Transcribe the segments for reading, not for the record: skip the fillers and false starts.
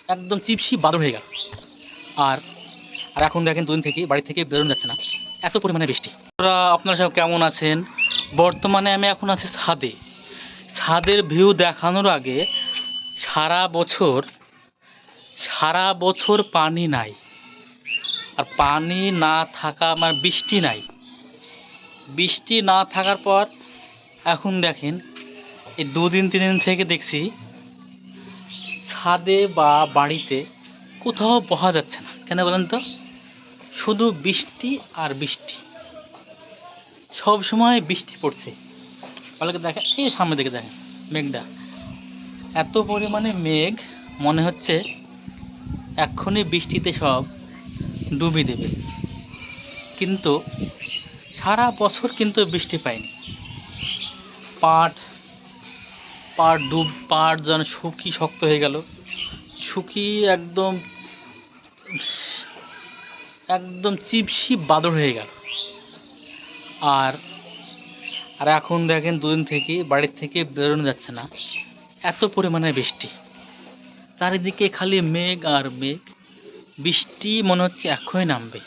একদম চিপসি বাদর হয়ে গেল। আর আর এখন দেখেন দুদিন থেকে বাড়ি থেকে বেরোনো যাচ্ছে না, এত পরিমাণে বৃষ্টি। আপনারা সব কেমন আছেন? বর্তমানে আমি এখন আছি ছাদে। ছাদের ভিউ দেখানোর আগে সারা বছর পানি নাই। আর পানি না থাকা মানে বৃষ্টি নাই, বৃষ্টি না থাকার পর এখন দেখেন এই 2-3 দিন থেকে দেখছি ছাদে বা বাড়িতে কোথাও বসা যাচ্ছে না। কেন বলেন তো? শুধু বৃষ্টি আর বৃষ্টি, সব সময় বৃষ্টি পড়ছে। বলে দেখেন এই সামনে দিকে দেখেন মেঘটা, এত পরিমাণে মেঘ, মনে হচ্ছে এক্ষুনি বৃষ্টিতে সব ডুবি দেবে। কিন্তু সারা বছর কিন্তু বৃষ্টি পাইনি। পাট যেন শুকিয়ে শক্ত হয়ে গেল, শুকিয়ে একদম একদম চিপসি বাদর হয়ে গেল। আর আর এখন দেখেন দুদিন থেকে বাড়ির থেকে বেরোনো যাচ্ছে না, এত পরিমাণে বৃষ্টি। চারিদিকে খালি মেঘ আর মেঘ, বৃষ্টি মনে হচ্ছে এখনই নামবে।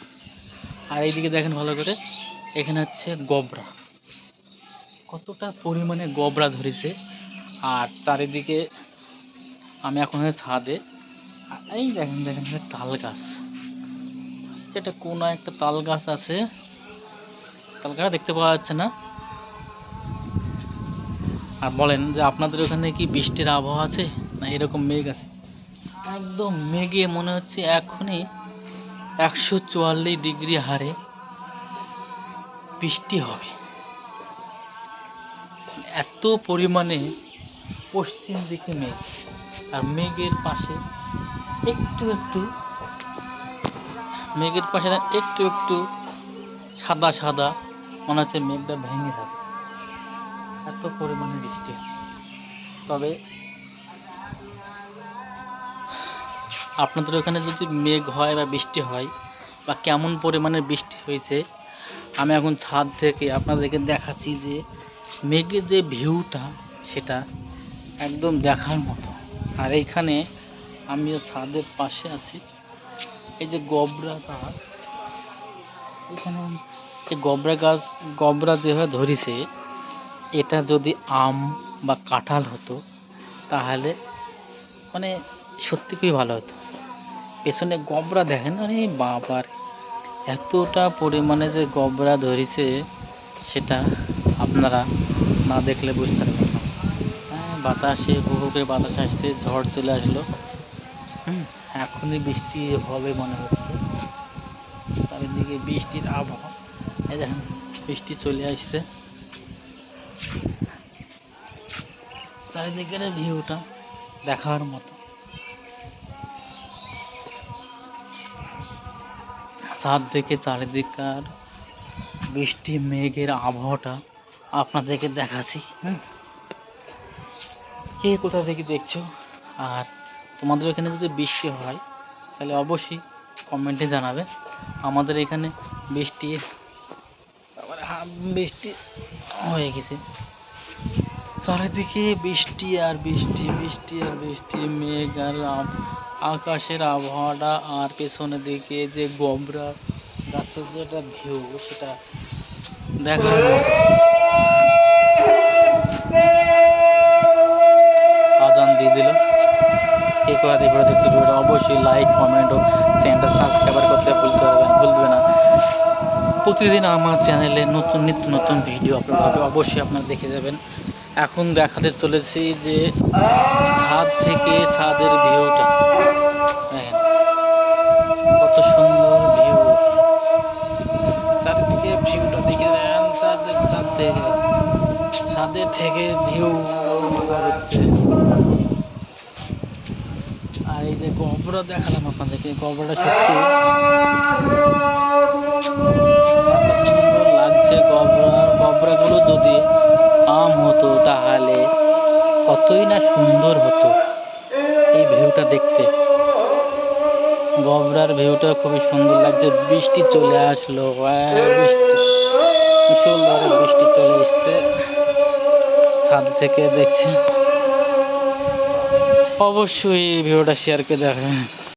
আর এইদিকে দেখেন ভালো করে, এখানে হচ্ছে গবরা, কতটা পরিমাণে গবরা ধরেছে। আর চারিদিকে আমি এখন ছাদে, এই দেখেন দেখেন তাল গাছ, সেটা কোন একটা তাল গাছ আছে, তাল গাছ দেখতে পাওয়া যাচ্ছে না। আর বলেন যে আপনাদের ওখানে কি বৃষ্টির আবহাওয়া আছে না এরকম মেঘ আছে? একদম মেঘে মনে হচ্ছে এখনই 144 ডিগ্রি হারে বৃষ্টি হবে। এত পরিমাণে পশ্চিম দিকে মেঘ, আর মেঘের পাশে একটু একটু সাদা সাদা, মনে হচ্ছে মেঘটা ভেঙে যাবে, এত পরিমাণে বৃষ্টি। তবে আপনাদের ওখানে যদি মেঘ হয় বা বৃষ্টি হয় বা কেমন পরিমাণে বৃষ্টি হয়েছে, আমি এখন ছাদ থেকে আপনাদেরকে দেখাচ্ছি যে মেঘের যে ভিউটা সেটা একদম দেখার মতো। আর এইখানে আমি ছাদের পাশে আছি, এই যে গবরা গাছ, এখানে এই গবরা যেভাবে ধরেছে, এটা যদি আম বা কাঁঠাল হতো তাহলে মানে সত্যি খুবই ভালো হতো। পেছনে গবরা দেখেন, আরে বাবার এতটা পরিমাণে যে গবরা ধরেছে সেটা আপনারা না দেখলে বুঝতে পারবেন না। হ্যাঁ, বাতাসে হুহুকে বাতাস আসছে, ঝড় চলে আসলো। এখনই বৃষ্টি হবে মনে হচ্ছে, চারিদিকে বৃষ্টির আবহাওয়া। এই দেখেন বৃষ্টি চলে আসছে, চারিদিকের ভিউটা দেখার মতো। ছাদ থেকে চারিদিকার বৃষ্টি মেঘের আবহাওয়াটা আপনাদেরকে দেখাচ্ছি। কে কোথা থেকে দেখছো? আর তোমাদের এখানে যদি বৃষ্টি হয় তাহলে অবশ্যই কমেন্টে জানাবে। আমাদের এখানে বৃষ্টি হয়ে গেছে, চারিদিকে বৃষ্টি আর বৃষ্টি, বৃষ্টি আর বৃষ্টি, মেঘ আর আকাশের আবহাওয়াটা, আর পেছনের দিকে যে গবরা গাছের যেটা ভিউ সেটা দেখার মতো। আজান দিয়ে দিল। কে কোথা থেকে দেখছে ভিডিওটা অবশ্যই লাইক কমেন্ট ও চ্যানেলটা সাবস্ক্রাইব করতে ভুলবে না। প্রতিদিন আমার চ্যানেলে নিত্য নতুন ভিডিও আপলোড হবে, অবশ্যই আপনারা দেখে যাবেন। এখন দেখাতে চলেছি যে ছাদ থেকে ছাদের ভিউটা দেখেন, কত সুন্দর ভিউ। চারিদিকে ভিউটা দেখে দেন, ছাদের থেকে ভিউ হচ্ছে। আর এই যে গবরা দেখালাম আপনাদেরকে, গবরাটা সত্যি সুন্দর লাগছে। গবরাগুলো যদি আম হতো তাহলে কতই না সুন্দর হতো এই ভিউটা দেখতে। গবরার ভিউটা খুবই সুন্দর লাগছে। বৃষ্টি চলে আসলো, বৃষ্টি চলে এসছে, ছাদ থেকে দেখছি অবশ্যই এই ভিডিওটা শেয়ার করে দেখাবেন।